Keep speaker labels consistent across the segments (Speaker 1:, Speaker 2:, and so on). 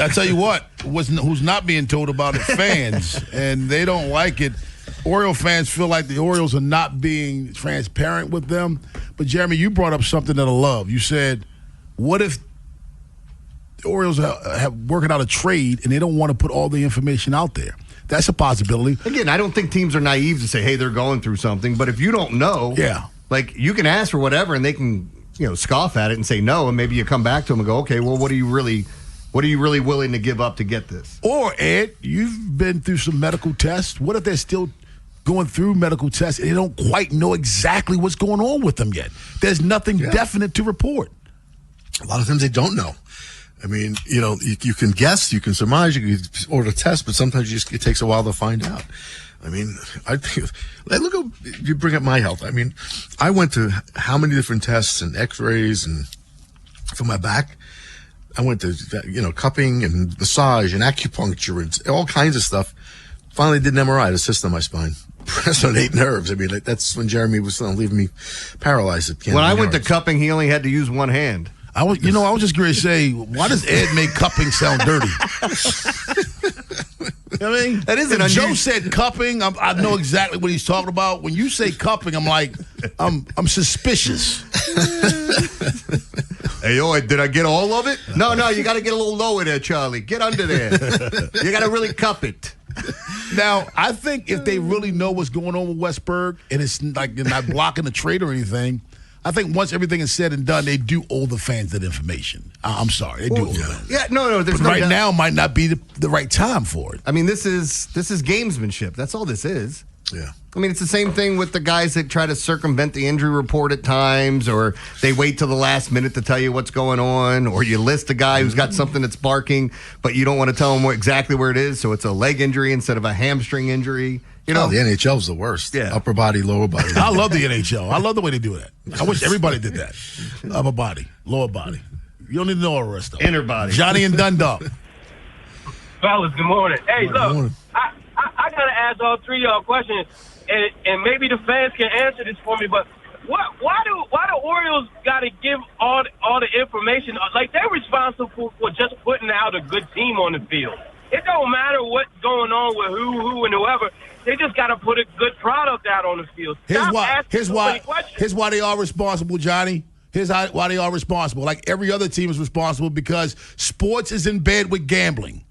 Speaker 1: I tell you what, who's not being told about it? Fans, and they don't like it. Oriole fans feel like the Orioles are not being transparent with them. But, Jeremy, you brought up something that I love. You said, what if the Orioles have working out a trade and they don't want to put all the information out there? That's a possibility.
Speaker 2: Again, I don't think teams are naive to say, hey, they're going through something. But if you don't know, like you can ask for whatever and they can, scoff at it and say no. And maybe you come back to them and go, okay, well, what are you really willing to give up to get this?
Speaker 1: Or, Ed, you've been through some medical tests. What if they're still going through medical tests and they don't quite know exactly what's going on with them yet? There's nothing definite to report.
Speaker 3: A lot of times they don't know. I mean, you can guess, you can surmise, you can order a test, but sometimes it takes a while to find out. I mean, I think, look at, you bring up my health. I mean, I went to how many different tests and x-rays and for my back. I went to, cupping and massage and acupuncture and all kinds of stuff. Finally did an MRI, the cyst on my spine. Pressed on 8 nerves. I mean, that's when Jeremy was leaving me paralyzed.
Speaker 2: When I went to cupping, he only had to use one hand.
Speaker 1: I was just going to say, why does Ed make cupping sound dirty? I mean,
Speaker 2: that is
Speaker 1: if Joe said cupping, I know exactly what he's talking about. When you say cupping, I'm like, I'm suspicious.
Speaker 2: Hey, did I get all of it? No, you got to get a little lower there, Charlie. Get under there. You got to really cup it.
Speaker 1: Now, I think if they really know what's going on with Westburg and it's like they're not blocking the trade or anything, I think once everything is said and done, they do owe the fans that information. I'm sorry, they do owe them.
Speaker 2: Yeah, no. There's
Speaker 1: but right now might not be the right time for it.
Speaker 2: I mean, this is gamesmanship. That's all this is.
Speaker 3: Yeah.
Speaker 2: I mean, it's the same thing with the guys that try to circumvent the injury report at times, or they wait till the last minute to tell you what's going on, or you list a guy who's got something that's barking, but you don't want to tell him exactly where it is, so it's a leg injury instead of a hamstring injury.
Speaker 3: The NHL's the worst.
Speaker 2: Yeah.
Speaker 3: Upper body, lower body.
Speaker 1: I love the NHL. I love the way they do that. I wish everybody did that. Upper body, lower body. You don't need to know all the rest of it.
Speaker 2: Inner body.
Speaker 1: Johnny and Dundalk.
Speaker 4: Fellas, good morning. Hey,
Speaker 3: Good
Speaker 4: look,
Speaker 3: morning.
Speaker 4: I got to ask all three of y'all questions, and maybe the fans can answer this for me, but why do Orioles got to give all the information? Like, they're responsible for just putting out a good team on the field. It don't matter what's going on with who and whoever. They just got to put a good product out on the field. Here's why they are responsible, Johnny. Here's why they are responsible. Like every other team is responsible because sports is in bed with gambling.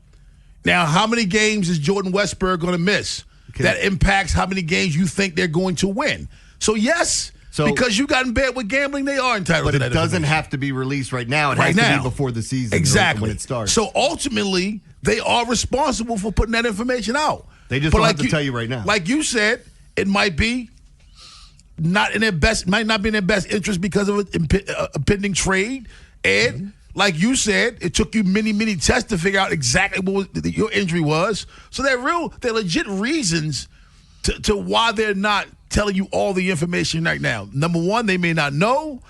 Speaker 4: Now, how many games is Jordan Westburg going to miss? Okay. That impacts how many games you think they're going to win. So, yes, because you got in bed with gambling, they are entitled to that.
Speaker 2: But it doesn't have to be released right now. It has to be before the season.
Speaker 1: Exactly.
Speaker 2: When it starts.
Speaker 1: So, ultimately, they are responsible for putting that information out.
Speaker 2: They just don't have to tell you right now.
Speaker 1: Like you said, it might be not in their best, might not be in their best interest because of a pending trade. And like you said, it took you many tests to figure out exactly what your injury was. So they're legit reasons to why they're not telling you all the information right now. Number one, they may not know.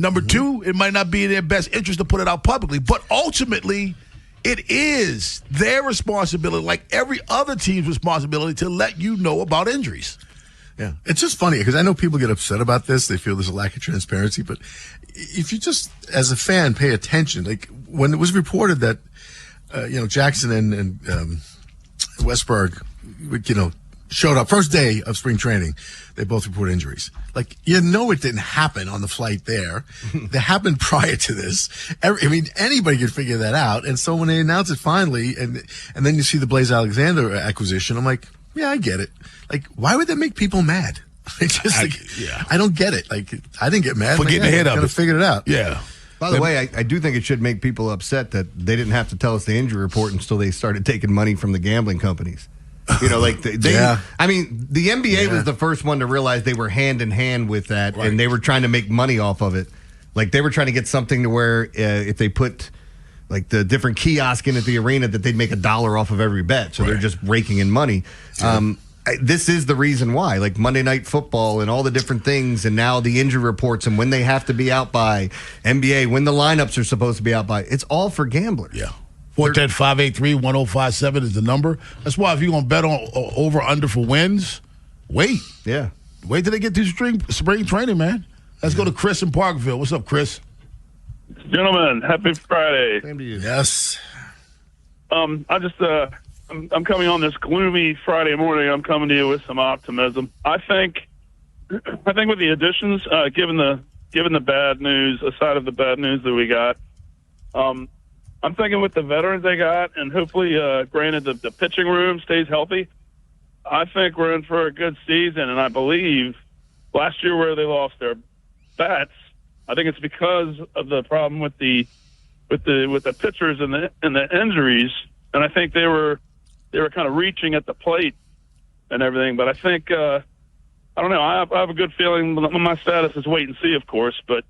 Speaker 1: Number two, it might not be in their best interest to put it out publicly. But ultimately, it is their responsibility, like every other team's responsibility, to let you know about injuries.
Speaker 3: Yeah. It's just funny because I know people get upset about this. They feel there's a lack of transparency. But if you just, as a fan, pay attention, like when it was reported that, Jackson and Westburg, showed up first day of spring training, they both reported injuries. Like, it didn't happen on the flight there. That happened prior to this. Anybody could figure that out. And so when they announced it finally, and then you see the Blaze Alexander acquisition, I'm like, yeah, I get it. Like, why would that make people mad? I don't get it. Like, I didn't get mad.
Speaker 1: For getting ahead of it.
Speaker 3: Kind of figured it out.
Speaker 1: Yeah.
Speaker 2: By the way, I do think it should make people upset that they didn't have to tell us the injury report until they started taking money from the gambling companies. I mean, the NBA was the first one to realize they were hand in hand with that, and they were trying to make money off of it. Like, they were trying to get something to where if they put like the different kiosk in at the arena, that they'd make $1 off of every bet. So they're just raking in money. This is the reason why, like Monday Night Football and all the different things, and now the injury reports and when they have to be out by, NBA, when the lineups are supposed to be out by. It's all for gamblers.
Speaker 1: Yeah. 410-583-1057 is the number. That's why if you're going to bet on over under for wins, wait.
Speaker 2: Yeah.
Speaker 1: Wait till they get to spring training, man. Let's go to Chris in Parkville. What's up, Chris?
Speaker 5: Gentlemen, happy Friday.
Speaker 2: Same to you.
Speaker 3: Yes.
Speaker 5: I just I'm coming on this gloomy Friday morning. I'm coming to you with some optimism. I think with the additions, given the bad news, aside of the bad news that we got, I'm thinking with the veterans they got, and hopefully, granted, the pitching room stays healthy, I think we're in for a good season. And I believe last year where they lost their bats, I think it's because of the problem with the pitchers and the injuries. And I think they were kind of reaching at the plate and everything. But I think I don't know. I have a good feeling. My status is wait and see, of course, but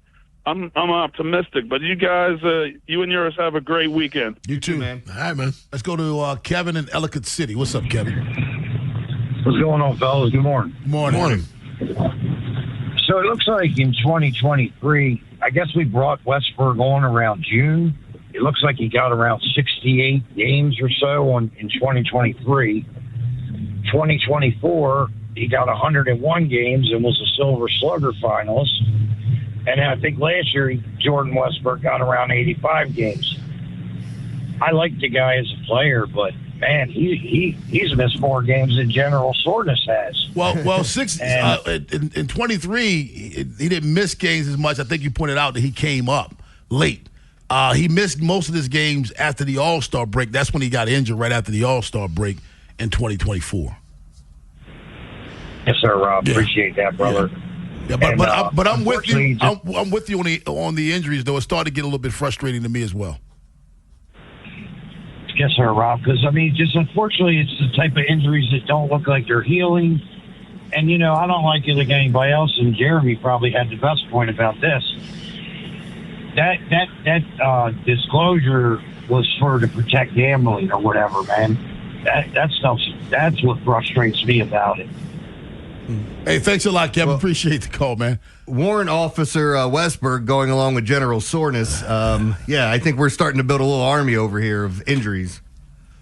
Speaker 5: I'm optimistic. But you guys, you and yours have a great weekend.
Speaker 1: You too, man.
Speaker 3: All right, man.
Speaker 1: Let's go to Kevin in Ellicott City. What's up, Kevin?
Speaker 6: What's going on, fellas? Good morning.
Speaker 1: Morning.
Speaker 6: So it looks like in 2023, I guess we brought Westburg on around June. It looks like he got around 68 games or so in 2023. 2024, he got 101 games and was a Silver Slugger finalist. And I think last year, Jordan Westburg got around 85 games. I like the guy as a player, but man, he's missed more games than General Soreness has.
Speaker 1: Well, in 23, he didn't miss games as much. I think you pointed out that he came up late. He missed most of his games after the All-Star break. That's when he got injured, right after the All-Star break in 2024.
Speaker 6: Yes, sir, Rob. Yeah. Appreciate that, brother.
Speaker 1: Yeah, but I'm with you. I'm with you on the injuries, though. It started to get a little bit frustrating to me as well.
Speaker 6: Yes, sir, Rob. Because just unfortunately, it's the type of injuries that don't look like they're healing. And I don't like it like anybody else. And Jeremy probably had the best point about this. That disclosure was to protect gambling or whatever, man. That's what frustrates me about it.
Speaker 1: Hey, thanks a lot, Kevin. Well, appreciate the call, man.
Speaker 2: Warrant Officer Westburg going along with General Soreness. I think we're starting to build a little army over here of injuries.